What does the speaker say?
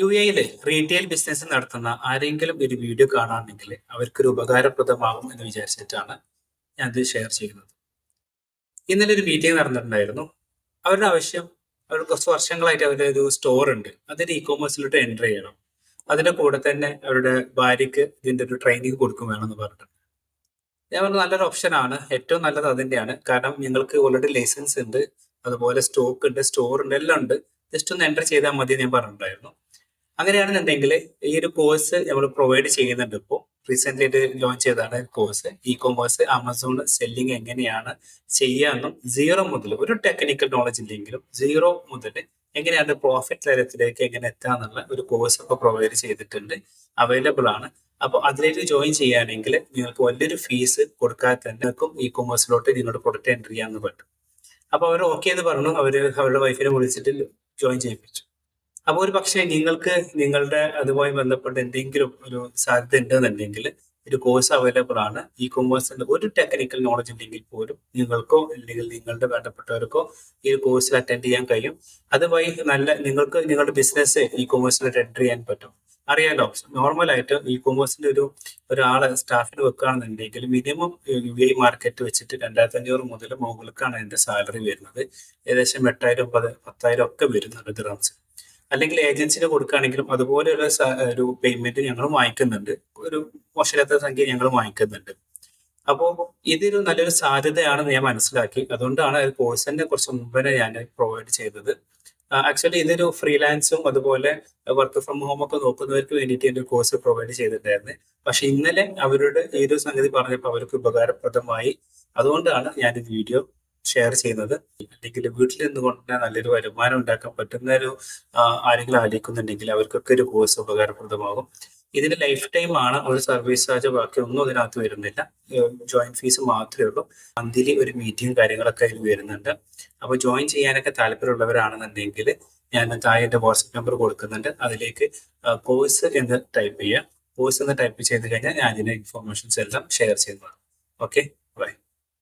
UAE retail business നടത്തുന്ന ആരെങ്കിലും ഒരു വീഡിയോ കാണുകയാണെങ്കിൽ അവർക്കൊരു ഉപകാരപ്രദമാകും എന്ന് വിചാരിച്ചിട്ടാണ് ഞാൻ ഇത് ഷെയർ ചെയ്യുന്നത്. ഇന്നലെ ഒരു മീറ്റിംഗ് നടന്നിട്ടുണ്ടായിരുന്നു. അവരുടെ ആവശ്യം, അവർ കുറച്ച് വർഷങ്ങളായിട്ട് അവരുടെ ഒരു സ്റ്റോർ ഉണ്ട്, അതിന് ഇ-കോമേഴ്സിലോട്ട് എൻ്റർ ചെയ്യണം. അതിന്റെ കൂടെ തന്നെ അവരുടെ ഭാര്യയ്ക്ക് ഇതിന്റെ ഒരു ട്രെയിനിങ് കൊടുക്കും വേണമെന്ന് പറഞ്ഞിട്ടുണ്ട്. ഞാൻ പറഞ്ഞ നല്ലൊരു ഓപ്ഷനാണ്, ഏറ്റവും നല്ലത് അത് തന്നെയാണ്. കാരണം നിങ്ങൾക്ക് ഓൾറെഡി ലൈസൻസ് ഉണ്ട്, അതുപോലെ സ്റ്റോക്ക് ഉണ്ട്, സ്റ്റോർ ഉണ്ട്, എല്ലാം ഉണ്ട്. ജസ്റ്റ് ഒന്ന് എൻ്റർ ചെയ്താൽ മതി ഞാൻ പറഞ്ഞിട്ടുണ്ടായിരുന്നു. അങ്ങനെയാണെന്നുണ്ടെങ്കിൽ ഈ ഒരു കോഴ്സ് നമ്മൾ പ്രൊവൈഡ് ചെയ്യുന്നുണ്ട്. ഇപ്പോൾ റീസെന്റ് ആയിട്ട് ലോഞ്ച് ചെയ്തതാണ് കോഴ്സ്. ഇ-കൊമേഴ്സ് ആമസോൺ സെല്ലിംഗ് എങ്ങനെയാണ് ചെയ്യാമെന്നും സീറോ മുതൽ, ഒരു ടെക്നിക്കൽ നോളജ് ഇല്ലെങ്കിലും സീറോ മുതൽ എങ്ങനെയാണ് പ്രോഫിറ്റ് തലത്തിലേക്ക് എങ്ങനെ എത്താന്നുള്ള ഒരു കോഴ്സ് ഒക്കെ പ്രൊവൈഡ് ചെയ്തിട്ടുണ്ട്, അവൈലബിൾ ആണ്. അപ്പോൾ അതിലേക്ക് ജോയിൻ ചെയ്യുകയാണെങ്കിൽ നിങ്ങൾക്ക് വലിയൊരു ഫീസ് കൊടുക്കാതെ തന്നെ നിങ്ങൾക്കും ഇ-കൊമേഴ്സിലോട്ട് നിങ്ങളുടെ പ്രൊഡക്റ്റ് എൻ്റർ ചെയ്യാമെന്ന് പറ്റും. അപ്പോൾ അവർ ഓക്കെ എന്ന് പറഞ്ഞു. അവരുടെ വൈഫിനെ വിളിച്ചിട്ട് ജോയിൻ ചെയ്യിപ്പിച്ചു. അപ്പോൾ ഒരു പക്ഷേ നിങ്ങൾക്ക് നിങ്ങളുടെ അതുമായി ബന്ധപ്പെട്ട് എന്തെങ്കിലും ഒരു സാധ്യത ഉണ്ടെന്നുണ്ടെങ്കിൽ ഒരു കോഴ്സ് അവൈലബിൾ ആണ്. ഇ-കൊമേഴ്സിന്റെ ഒരു ടെക്നിക്കൽ നോളജ് ഇല്ലെങ്കിൽ പോലും നിങ്ങൾക്കോ അല്ലെങ്കിൽ നിങ്ങളുടെ വേണ്ടപ്പെട്ടവർക്കോ ഈ ഒരു കോഴ്സിൽ അറ്റൻഡ് ചെയ്യാൻ കഴിയും. അതുവഴി നിങ്ങൾക്ക് നിങ്ങളുടെ ബിസിനസ് ഇ-കൊമേഴ്സിലോട്ട് എൻ്റർ ചെയ്യാൻ പറ്റും. അറിയാലോ, നോർമലായിട്ട് ഇ-കൊമേഴ്സിന്റെ ഒരാളെ സ്റ്റാഫിന് വെക്കുകയാണെന്നുണ്ടെങ്കിൽ മിനിമം UAE മാർക്കറ്റ് വെച്ചിട്ട് 2500 മുതൽ മുകൾക്കാണ് അതിന്റെ സാലറി വരുന്നത്. ഏകദേശം 8000 10,000 ഒക്കെ വരുന്നുണ്ട് ദിർഹംസ്. അല്ലെങ്കിൽ ഏജൻസിന് കൊടുക്കുകയാണെങ്കിലും അതുപോലെയുള്ള ഒരു പേയ്മെന്റ് ഞങ്ങൾ വാങ്ങിക്കുന്നുണ്ട്. ഒരു മോശമില്ലാത്ത സംഖ്യ ഞങ്ങൾ വാങ്ങിക്കുന്നുണ്ട്. അപ്പോൾ ഇതൊരു നല്ലൊരു സാധ്യതയാണെന്ന് ഞാൻ മനസ്സിലാക്കി. അതുകൊണ്ടാണ് കോഴ്സിനെ കുറച്ച് മുമ്പേ ഞാൻ പ്രൊവൈഡ് ചെയ്തത്. ആക്ച്വലി ഇതൊരു ഫ്രീലാൻസും അതുപോലെ വർക്ക് ഫ്രം ഹോം ഒക്കെ നോക്കുന്നവർക്ക് വേണ്ടിയിട്ട് എൻ്റെ കോഴ്സ് പ്രൊവൈഡ് ചെയ്തിട്ടുണ്ടായിരുന്നു. പക്ഷെ ഇന്നലെ അവരുടെ ഈ ഒരു സംഗതി പറഞ്ഞപ്പോൾ അവർക്ക് ഉപകാരപ്രദമായി. അതുകൊണ്ടാണ് ഞാൻ ഈ വീഡിയോ ഷെയർ ചെയ്യുന്നത്. അല്ലെങ്കിൽ വീട്ടിൽ നിന്നുകൊണ്ട് തന്നെ നല്ലൊരു വരുമാനം ഉണ്ടാക്കാൻ പറ്റുന്ന ഒരു ആരെങ്കിലും ആലോചിക്കുന്നുണ്ടെങ്കിൽ അവർക്കൊക്കെ ഒരു കോഴ്സ് ഉപകാരപ്രദമാകും. ഇതിന്റെ ലൈഫ് ടൈം ആണ്. ഒരു സർവീസ് ചാർജ് ബാക്കി ഒന്നും അതിനകത്ത് വരുന്നില്ല. ജോയിൻ ഫീസ് മാത്രമേ ഉള്ളൂ. മന്ത്ലി ഒരു മീറ്റിംഗ് കാര്യങ്ങളൊക്കെ അതിൽ വരുന്നുണ്ട്. അപ്പോൾ ജോയിൻ ചെയ്യാനൊക്കെ താല്പര്യമുള്ളവരാണെന്നുണ്ടെങ്കിൽ ഞാൻ താഴെ എൻ്റെ വാട്സപ്പ് നമ്പർ കൊടുക്കുന്നുണ്ട്. അതിലേക്ക് കോഴ്സ് എന്ന് ടൈപ്പ് ചെയ്യുക. കോഴ്സ് എന്ന് ടൈപ്പ് ചെയ്ത് കഴിഞ്ഞാൽ ഞാൻ ഇതിന്റെ ഇൻഫോർമേഷൻസ് എല്ലാം ഷെയർ ചെയ്യുന്നതാണ്. ഓക്കെ.